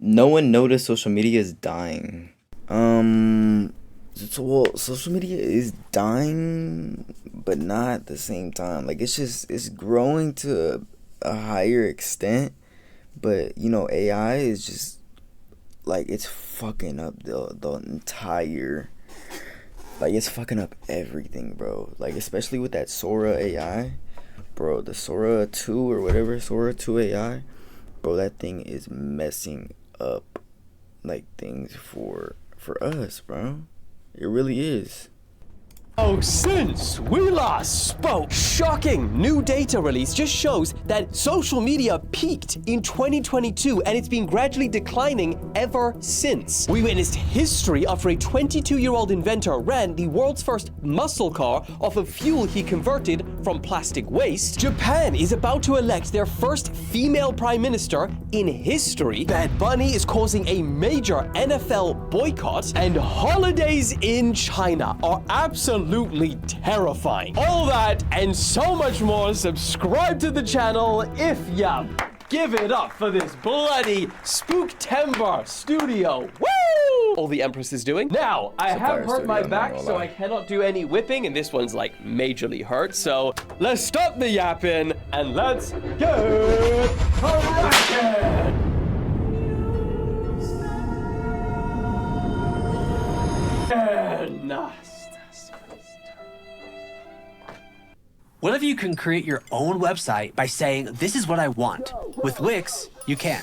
No one noticed social media is dying. Social media is dying, but not at the same time. Like it's growing to a higher extent, but AI is just like it's fucking up the entire. Like it's fucking up everything, bro. Like especially with that Sora AI, bro. The Sora 2 or whatever, Sora 2 AI, bro. That thing is messing up like things for us, bro. It really is. Oh, since we last spoke, shocking new data release just shows that social media peaked in 2022 and it's been gradually declining ever since. We witnessed history after a 22-year-old inventor ran the world's first muscle car off of fuel he converted from plastic waste. Japan is about to elect their first female prime minister in history. Bad Bunny is causing a major NFL boycott, and holidays in China are absolutely terrifying. All that and so much more. Subscribe to the channel if ya give it up for this bloody Spooktember studio. Woo! All the Empress is doing. Now, I have hurt my back, so I cannot do any whipping, and this one's like majorly hurt. So let's stop the yapping and let's get cracking. And What if you can create your own website by saying, this is what I want? With Wix, you can.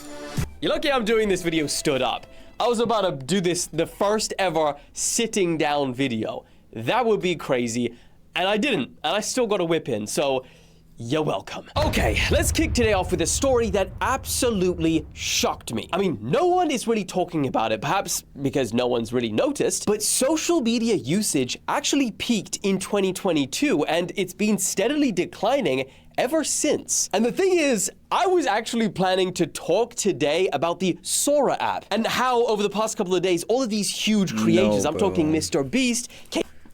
You're lucky I'm doing this video stood up. I was about to do this, the first ever sitting down video. That would be crazy. And I didn't. And I still got a whip in. So you're welcome. Okay, let's kick today off with a story that absolutely shocked me. I mean, no one is really talking about it, perhaps because no one's really noticed, but social media usage actually peaked in 2022, and it's been steadily declining ever since. And the thing is, I was actually planning to talk today about the Sora app and how over the past couple of days, all of these huge creators, I'm talking Mr. Beast.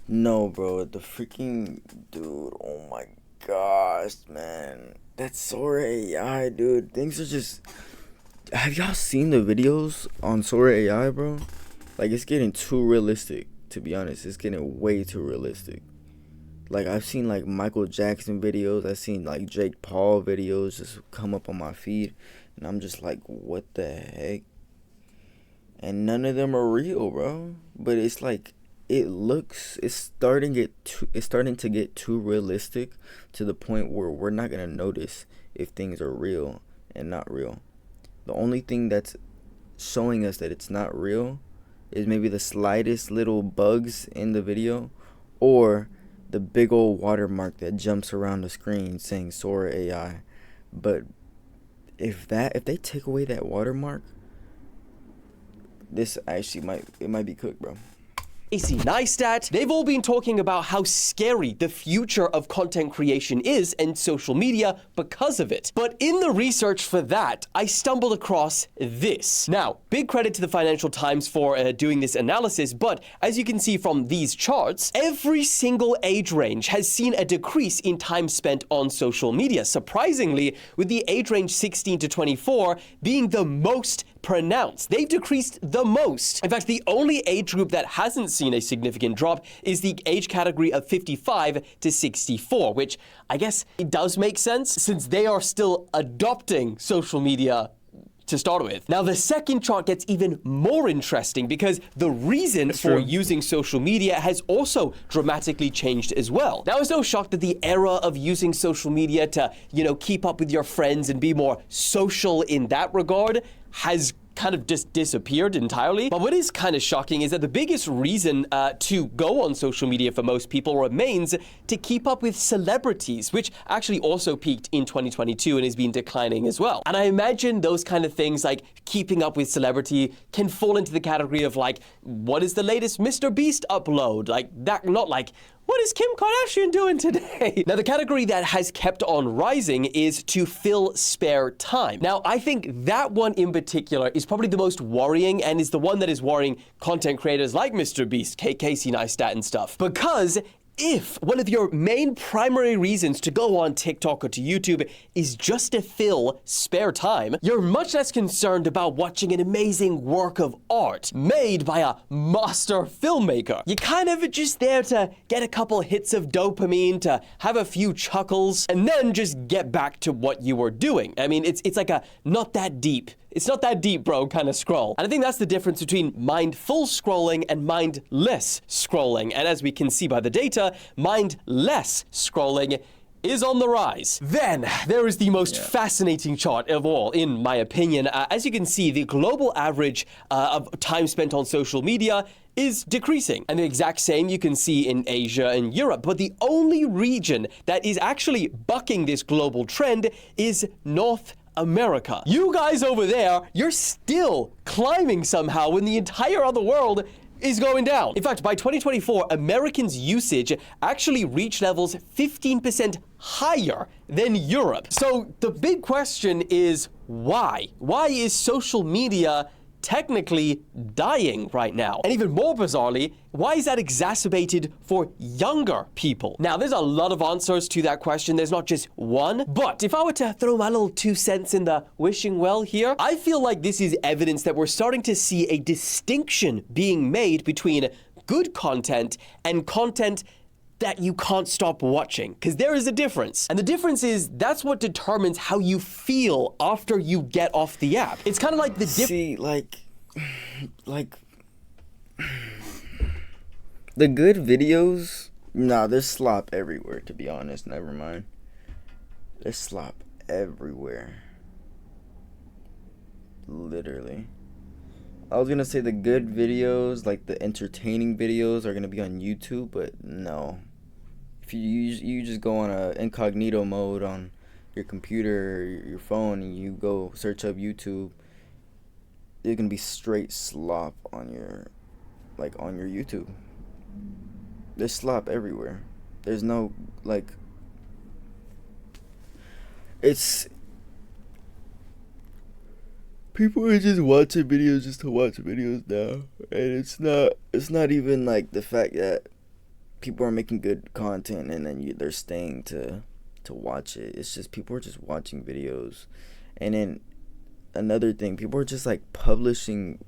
No, bro, the freaking dude, oh my gosh, man, that Sora AI, dude. Things are just. Have y'all seen the videos on Sora AI, bro? Like, it's getting too realistic. To be honest, it's getting way too realistic. Like, I've seen like Michael Jackson videos. I've seen like Jake Paul videos just come up on my feed, and I'm just like, what the heck? And none of them are real, bro. But it's like. It's starting to get too realistic to the point where we're not gonna notice if things are real and not real. The only thing that's showing us that it's not real is maybe the slightest little bugs in the video, or the big old watermark that jumps around the screen saying Sora AI. But if they take away that watermark, this actually might be cooked, bro. Casey Neistat, they've all been talking about how scary the future of content creation is and social media because of it. But in the research for that, I stumbled across this. Now, big credit to the Financial Times for doing this analysis, but as you can see from these charts, every single age range has seen a decrease in time spent on social media. Surprisingly, with the age range 16 to 24 being the most pronounced. They've decreased the most. In fact, the only age group that hasn't seen a significant drop is the age category of 55 to 64, which I guess it does make sense since they are still adopting social media to start with. Now, the second chart gets even more interesting because the reason for using social media has also dramatically changed as well. Now, it's no shock that the era of using social media to, keep up with your friends and be more social in that regard has kind of just disappeared entirely. But what is kind of shocking is that the biggest reason to go on social media for most people remains to keep up with celebrities, which actually also peaked in 2022 and has been declining as well. And I imagine those kind of things like keeping up with celebrity can fall into the category of like, what is the latest Mr. Beast upload? Like that, not like, what is Kim Kardashian doing today? Now, the category that has kept on rising is to fill spare time. Now, I think that one in particular is probably the most worrying and is the one that is worrying content creators like Mr. Beast, Casey Neistat and stuff, because if one of your main primary reasons to go on TikTok or to YouTube is just to fill spare time, you're much less concerned about watching an amazing work of art made by a master filmmaker. You're kind of just there to get a couple hits of dopamine, to have a few chuckles, and then just get back to what you were doing. I mean, it's like a not that deep. It's not that deep, bro, kind of scroll. And I think that's the difference between mindful scrolling and mindless scrolling. And as we can see by the data, mindless scrolling is on the rise. Then there is the most fascinating chart of all, in my opinion. As you can see, the global average of time spent on social media is decreasing. And the exact same you can see in Asia and Europe. But the only region that is actually bucking this global trend is North America. You guys over there, you're still climbing somehow when the entire other world is going down. In fact, by 2024, Americans' usage actually reached levels 15% higher than Europe. So the big question is why? Why is social media technically dying right now? And even more bizarrely, why is that exacerbated for younger people? Now, there's a lot of answers to that question. There's not just one. But if I were to throw my little 2 cents in the wishing well here, I feel like this is evidence that we're starting to see a distinction being made between good content and content that you can't stop watching, because there is a difference. And the difference is that's what determines how you feel after you get off the app. It's kind of like the See, like the good videos, nah, there's slop everywhere, to be honest. Never mind. There's slop everywhere. Literally. I was gonna say the good videos, like the entertaining videos, are gonna be on YouTube, but no. If you just go on a incognito mode on your computer or your phone and you go search up YouTube, there's gonna be straight slop on your YouTube. There's slop everywhere. There's no, like, it's, people are just watching videos just to watch videos now, and it's not even like the fact that people are making good content and then they're staying to watch it. It's just people are just watching videos. And then another thing, people are just like publishing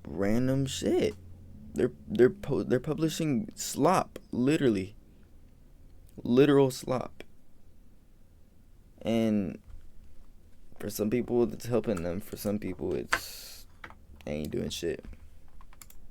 random shit. They're publishing slop, literal slop. And for some people it's helping them, for some people it's ain't doing shit.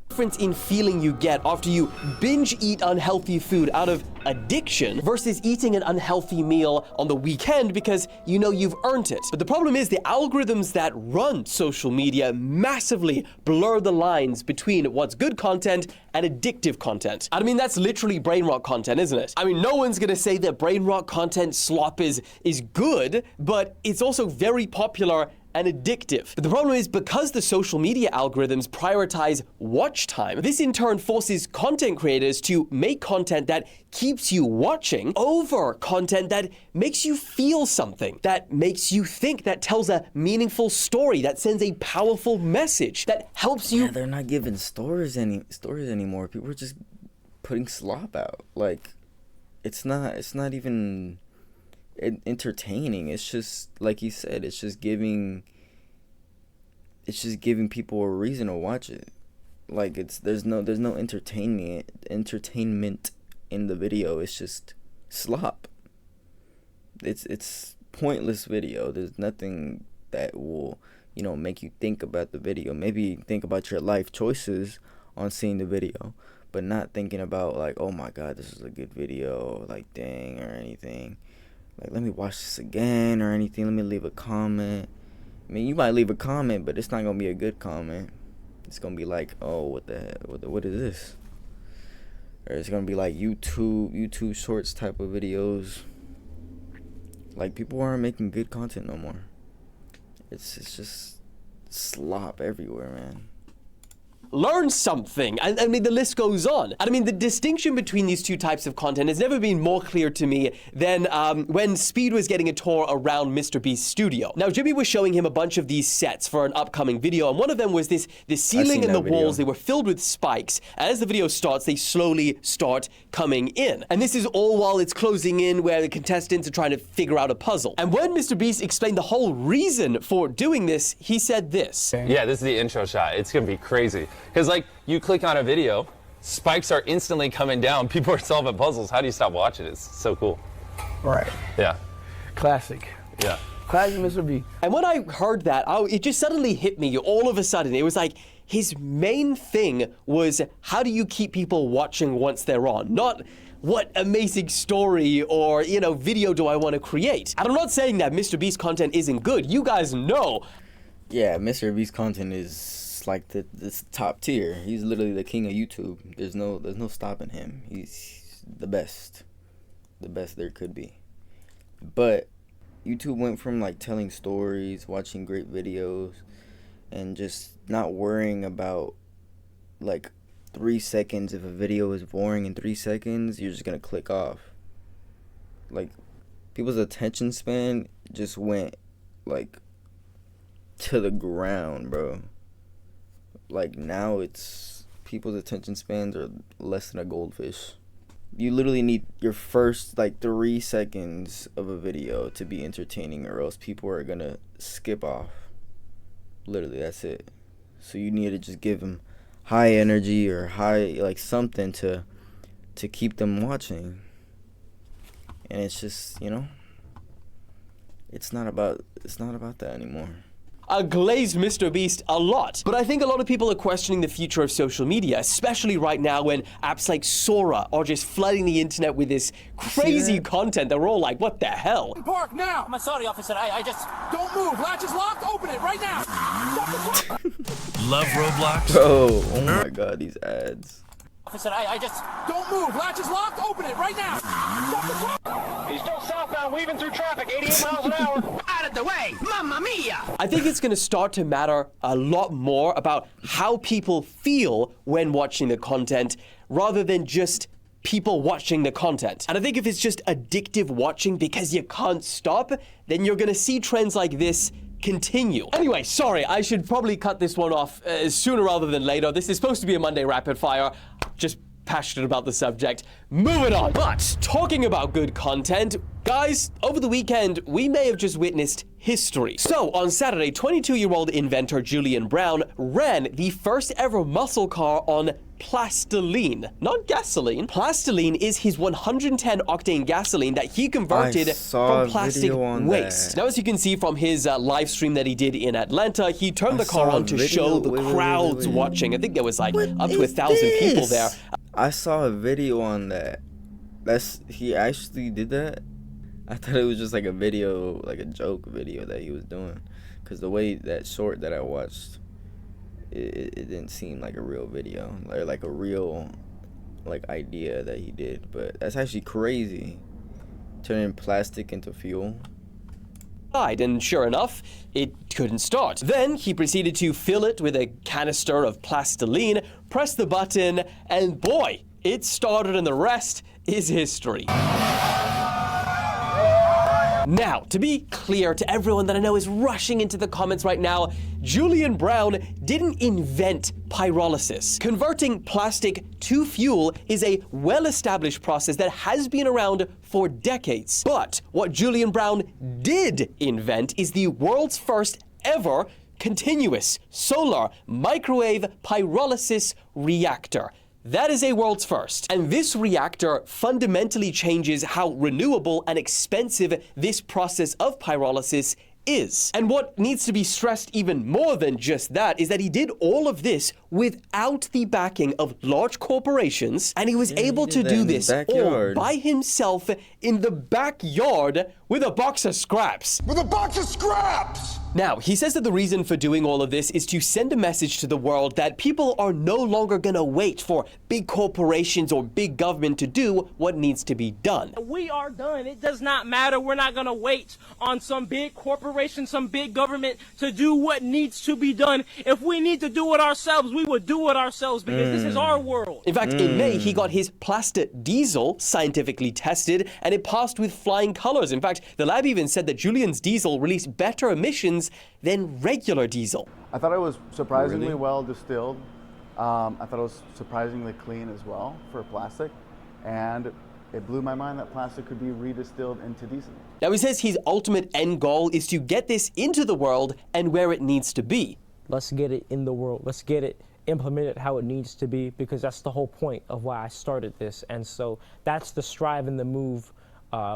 Difference in feeling you get after you binge eat unhealthy food out of addiction versus eating an unhealthy meal on the weekend because you know you've earned it. But the problem is the algorithms that run social media massively blur the lines between what's good content and addictive content. I mean, that's literally brain rot content, isn't it? I mean, no one's gonna say that brain rot content slop is good, but it's also very popular and addictive. But the problem is because the social media algorithms prioritize watch time, this in turn forces content creators to make content that keeps you watching over content that makes you feel something, that makes you think, that tells a meaningful story, that sends a powerful message, that helps you. Yeah, they're not giving stories anymore. People are just putting slop out. Like, it's not even entertaining. It's just like you said, it's just giving people a reason to watch it. Like, there's no entertainment in the video. It's just slop. It's pointless video. There's nothing that will, make you think about the video. Maybe think about your life choices on seeing the video, but not thinking about like, oh my god, this is a good video, like dang, or anything. Like, let me watch this again or anything. Let me leave a comment. I mean, you might leave a comment, but it's not gonna be a good comment. It's gonna be like, oh, what is this? Or it's gonna be like YouTube Shorts type of videos. Like, people aren't making good content no more. It's just slop everywhere, man. learn something. And I mean, the list goes on. And I mean, the distinction between these two types of content has never been more clear to me than when Speed was getting a tour around Mr. Beast's studio. Now, Jimmy was showing him a bunch of these sets for an upcoming video, and one of them was this ceiling and the walls. They were filled with spikes. As the video starts, they slowly start coming in. And this is all while it's closing in, where the contestants are trying to figure out a puzzle. And when Mr. Beast explained the whole reason for doing this, he said this. Yeah, this is the intro shot. It's gonna be crazy. Because like, you click on a video, spikes are instantly coming down, people are solving puzzles. How do you stop watching? It's so cool. Right. Yeah. Classic. Yeah. Classic Mr. B. And when I heard that, it just suddenly hit me all of a sudden. It was like, his main thing was, how do you keep people watching once they're on? Not what amazing story or, you know, video do I want to create? And I'm not saying that Mr. Beast content isn't good. You guys know. Yeah, Mr. Beast content is like this top tier. He's literally the king of YouTube. There's no stopping him. He's the best there could be. But YouTube went from like telling stories, watching great videos, and just not worrying about like 3 seconds. If a video is boring in 3 seconds, you're just gonna click off. Like, people's attention span just went like to the ground, bro. Like, now it's people's attention spans are less than a goldfish. You literally need your first like 3 seconds of a video to be entertaining, or else people are gonna skip off. Literally, that's it. So you need to just give them high energy or high, like, something to keep them watching. And it's just, you know, it's not about that anymore. Glaze Mr. Beast a lot. But I think a lot of people are questioning the future of social media, especially right now when apps like Sora are just flooding the internet with this crazy content that we're all like, what the hell? Park now! I'm sorry, officer. I just... Don't move! Latch is locked! Open it right now! Love Roblox? Bro, oh my god, these ads. Officer, I just... Don't move! Latch is locked! Open it right now! He's still southbound, weaving through traffic, 88 miles an hour. Out of the way! Mamma mia! I think it's going to start to matter a lot more about how people feel when watching the content, rather than just people watching the content. And I think if it's just addictive watching because you can't stop, then you're going to see trends like this continue. Anyway, sorry, I should probably cut this one off sooner rather than later. This is supposed to be a Monday rapid fire. Just passionate about the subject. Moving on. But talking about good content, guys, over the weekend, we may have just witnessed history. So on Saturday, 22-year-old inventor Julian Brown ran the first ever muscle car on plastiline, not gasoline. Plastiline is his 110 octane gasoline that he converted from plastic waste. Now, as you can see from his live stream that he did in Atlanta, he turned the car on to show the crowds watching. I think there was like up to 1,000 people there. I saw a video on that. He actually did that? I thought it was just like a video, like a joke video that he was doing. Because the way that short that I watched, it didn't seem like a real video. Or like a real like idea that he did. But that's actually crazy. Turning plastic into fuel. And sure enough, it couldn't start. Then he proceeded to fill it with a canister of plastiline, press the button, and boy, it started, and the rest is history. Now, to be clear to everyone that I know is rushing into the comments right now, Julian Brown didn't invent pyrolysis. Converting plastic to fuel is a well-established process that has been around for decades. But what Julian Brown did invent is the world's first ever continuous solar microwave pyrolysis reactor. That is a world's first. And this reactor fundamentally changes how renewable and expensive this process of pyrolysis is. And what needs to be stressed even more than just that is that he did all of this without the backing of large corporations, and he was able to do this all by himself in the backyard with a box of scraps. With a box of scraps! Now, he says that the reason for doing all of this is to send a message to the world that people are no longer gonna wait for big corporations or big government to do what needs to be done. We are done. It does not matter. We're not gonna wait on some big corporation, some big government to do what needs to be done. If we need to do it ourselves, we would do it ourselves because this is our world. In fact, in May, he got his plastic diesel scientifically tested and it passed with flying colors. In fact, the lab even said that Julian's diesel released better emissions than regular diesel. I thought it was surprisingly well distilled. I thought it was surprisingly clean as well for plastic. And it blew my mind that plastic could be redistilled into diesel. Now, he says his ultimate end goal is to get this into the world and where it needs to be. Let's get it in the world. Let's get it implemented how it needs to be, because that's the whole point of why I started this. And so that's the strive and the move,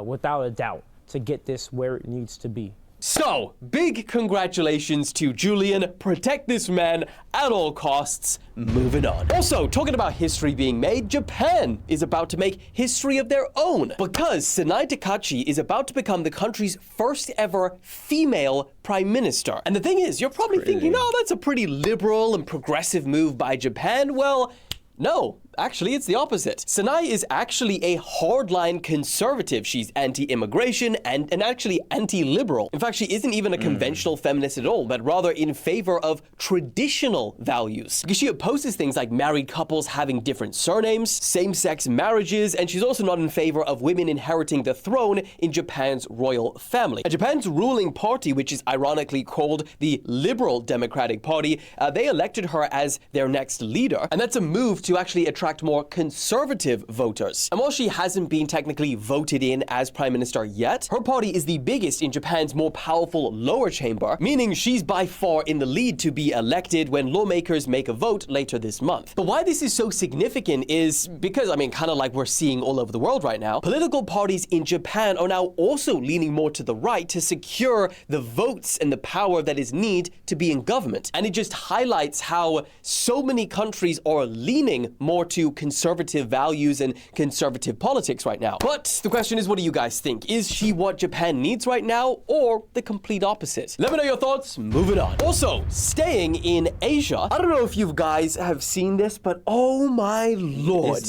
without a doubt, to get this where it needs to be. So, big congratulations to Julian. Protect this man at all costs. Moving on. Also, talking about history being made, Japan is about to make history of their own because Sanai Takachi is about to become the country's first ever female prime minister. And the thing is, you're probably thinking, oh, that's a pretty liberal and progressive move by Japan. Well, no, actually, it's the opposite. Sanai is actually a hardline conservative. She's anti-immigration and actually anti-liberal. In fact, she isn't even a conventional feminist at all, but rather in favor of traditional values. Because she opposes things like married couples having different surnames, same-sex marriages, and she's also not in favor of women inheriting the throne in Japan's royal family. Japan's ruling party, which is ironically called the Liberal Democratic Party, they elected her as their next leader, and that's a move to actually attract more conservative voters. And while she hasn't been technically voted in as prime minister yet, her party is the biggest in Japan's more powerful lower chamber, meaning she's by far in the lead to be elected when lawmakers make a vote later this month. But why this is so significant is because, I mean, kind of like we're seeing all over the world right now, political parties in Japan are now also leaning more to the right to secure the votes and the power that is needed to be in government. And it just highlights how so many countries are leaning more to conservative values and conservative politics right now. But the question is, what do you guys think? Is she what Japan needs right now, or the complete opposite? Let me know your thoughts. Moving on. Also, staying in Asia, I don't know if you guys have seen this, but oh my lord,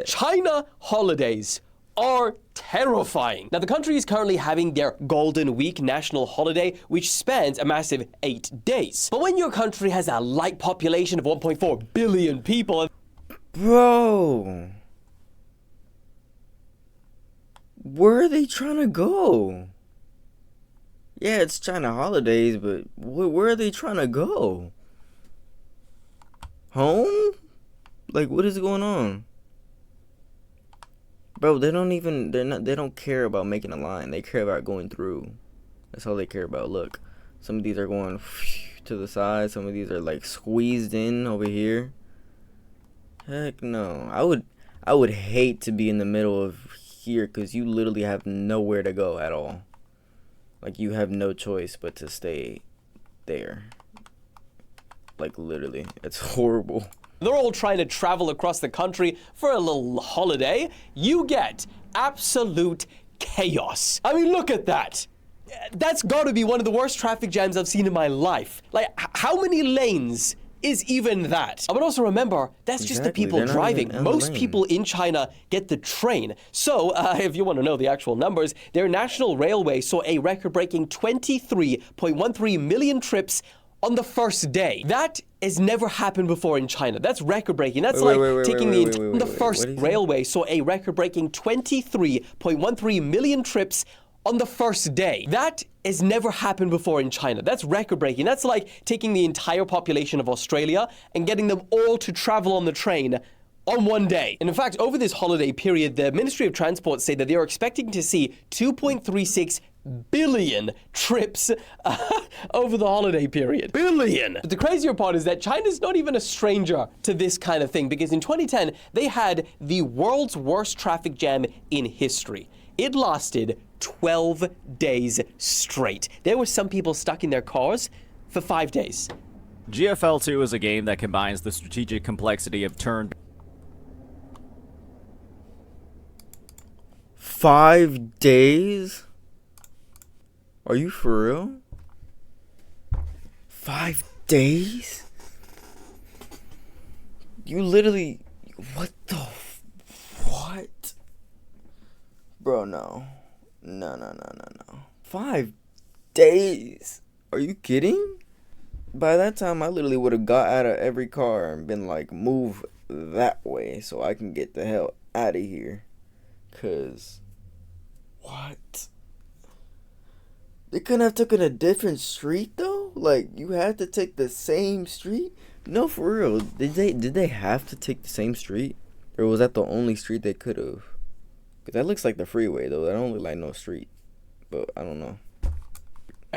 China holidays are terrifying. Now, the country is currently having their Golden Week national holiday, which spans a massive 8 days. But when your country has a light population of 1.4 billion people, bro, where are they trying to go? Yeah, it's China holidays, but where are they trying to go? Home? Like, what is going on? Bro, they don't care about making a line. They care about going through. That's all they care about. Look, some of these are going to the side. Some of these are like squeezed in over here. Heck no. I would hate to be in the middle of here because you literally have nowhere to go at all. Like, you have no choice but to stay there. Like, literally. It's horrible. They're all trying to travel across the country for a little holiday. You get absolute chaos. I mean, look at that. That's got to be one of the worst traffic jams I've seen in my life. Like, how many lanes is even that? But also remember, that's just the people driving. Most people in China get the train. So, if you want to know the actual numbers, their national railway saw a record-breaking 23.13 million trips on the first day. That has never happened before in China. That's record-breaking. That's taking the first railway saw a record-breaking 23.13 million trips on the first day. That has never happened before in China. That's record-breaking. That's like taking the entire population of Australia and getting them all to travel on the train on one day. And in fact, over this holiday period, the Ministry of Transport say that they are expecting to see 2.36 billion trips over the holiday period. Billion! But the crazier part is that China's not even a stranger to this kind of thing, because in 2010, they had the world's worst traffic jam in history. It lasted 12 days straight. There were some people stuck in their cars for 5 days. GFL 2 is a game that combines the strategic complexity of turn. 5 days? Are you for real? 5 days? You literally... What? Bro, no. No. 5 days? Are you kidding? By that time, I literally would have got out of every car and been like, move that way so I can get the hell out of here. Cause, what? They couldn't have taken a different street though? Like, you had to take the same street? No, for real. Did they have to take the same street? Or was that the only street they could have? Cause that looks like the freeway though. That don't look like no street. But I don't know.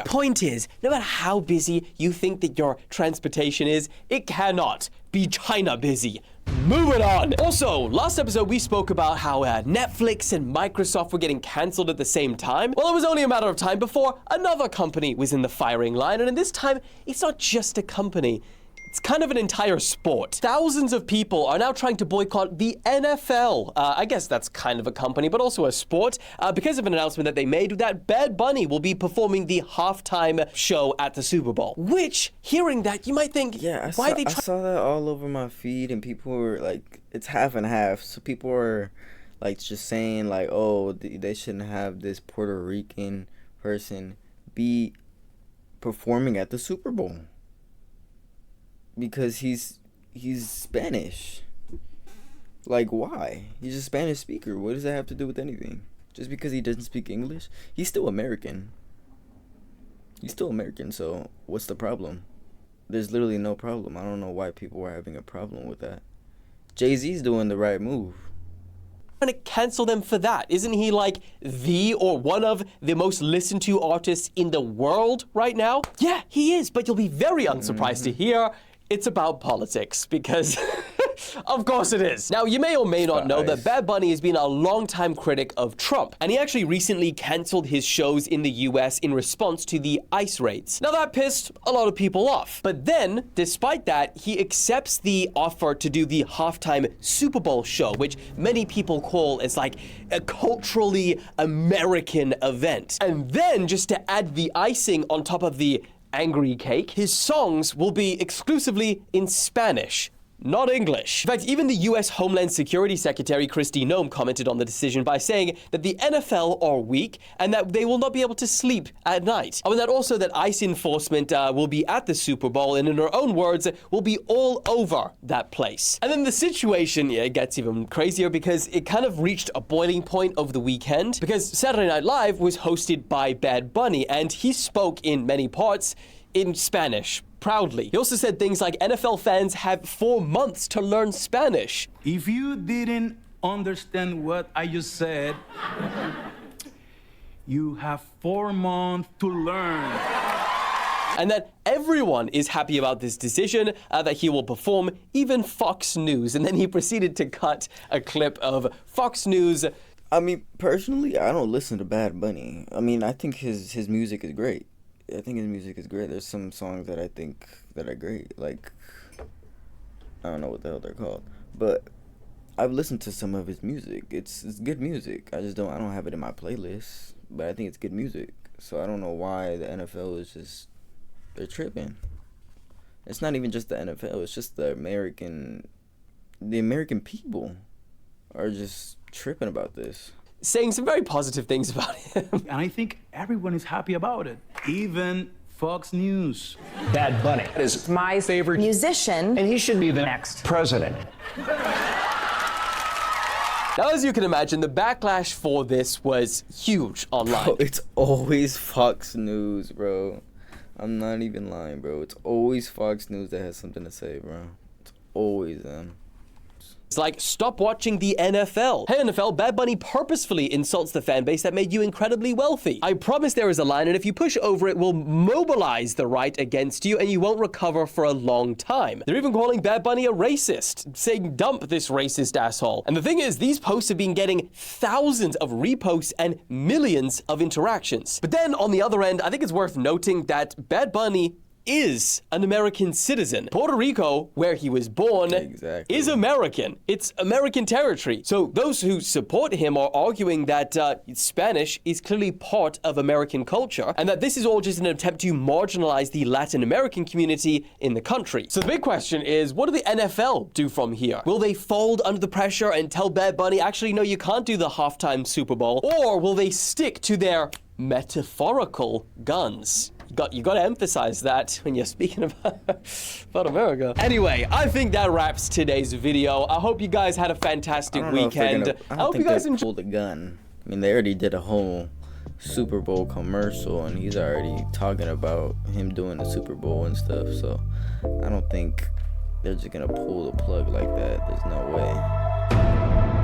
Point is, no matter how busy you think that your transportation is, it cannot be China busy. Moving on. Also, last episode we spoke about how Netflix and Microsoft were getting cancelled at the same time. Well, it was only a matter of time before another company was in the firing line, and this time, it's not just a company. It's kind of an entire sport. Thousands of people are now trying to boycott the NFL. I guess that's kind of a company, but also a sport, because of an announcement that they made that Bad Bunny will be performing the halftime show at the Super Bowl. Which, hearing that, you might think, I saw that all over my feed, and people were like, it's half and half. So people are like just saying like, oh, they shouldn't have this Puerto Rican person be performing at the Super Bowl. Because he's Spanish. Like, why? He's a Spanish speaker. What does that have to do with anything? Just because he doesn't speak English? He's still American. So what's the problem? There's literally no problem. I don't know why people were having a problem with that. Jay-Z's doing the right move. Trying to cancel them for that. Isn't he like the or one of the most listened to artists in the world right now? Yeah, he is, but you'll be very unsurprised to hear it's about politics, because of course it is. Now, you may or may not know that Bad Bunny has been a longtime critic of Trump, and he actually recently canceled his shows in the US in response to the ICE raids. Now, that pissed a lot of people off. But then, despite that, he accepts the offer to do the halftime Super Bowl show, which many people call as like a culturally American event. And then, just to add the icing on top of the angry cake, his songs will be exclusively in Spanish, not English. In fact, even the US Homeland Security Secretary Kristi Noem commented on the decision by saying that the NFL are weak and that they will not be able to sleep at night. Oh, and that also that ICE enforcement will be at the Super Bowl, and in her own words, will be all over that place. And then the situation, it gets even crazier, because it kind of reached a boiling point over the weekend, because Saturday Night Live was hosted by Bad Bunny, and he spoke in many parts in Spanish, proudly. He also said things like NFL fans have 4 months to learn Spanish. If you didn't understand what I just said, you have 4 months to learn. And that everyone is happy about this decision, that he will perform, even Fox News. And then he proceeded to cut a clip of Fox News. I mean, personally, I don't listen to Bad Bunny. I mean, I think his music is great. There's some songs that I think that are great. Like, I don't know what the hell they're called, but I've listened to some of his music. It's good music. I don't have it in my playlist, but I think it's good music. So I don't know why the NFL is just, they're tripping. It's not even just the NFL. It's just the American people are just tripping about this. Saying some very positive things about him. And I think everyone is happy about it, even Fox News. Bad Bunny is my favorite musician, and he should be the next president. Now, as you can imagine, the backlash for this was huge online. Bro, it's always Fox News, bro. I'm not even lying, bro. It's always Fox News that has something to say, bro. It's always them. It's like, stop watching the NFL. Hey, NFL, Bad Bunny purposefully insults the fan base that made you incredibly wealthy. I promise there is a line, and if you push over it, will mobilize the right against you, and you won't recover for a long time. They're even calling Bad Bunny a racist, saying, dump this racist asshole. And the thing is, these posts have been getting thousands of reposts and millions of interactions. But then, on the other end, I think it's worth noting that Bad Bunny is an American citizen. Puerto Rico, where he was born, is American. It's American territory. So those who support him are arguing that Spanish is clearly part of American culture, and that this is all just an attempt to marginalize the Latin American community in the country. So the big question is, what do the NFL do from here? Will they fold under the pressure and tell Bad Bunny, actually, no, you can't do the halftime Super Bowl? Or will they stick to their metaphorical guns? You got to emphasize that when you're speaking about America. Anyway, I think that wraps today's video. I hope you guys had a fantastic weekend. I hope you guys enjoyed the gun. I mean, they already did a whole Super Bowl commercial, and he's already talking about him doing the Super Bowl and stuff. So I don't think they're just gonna pull the plug like that. There's no way.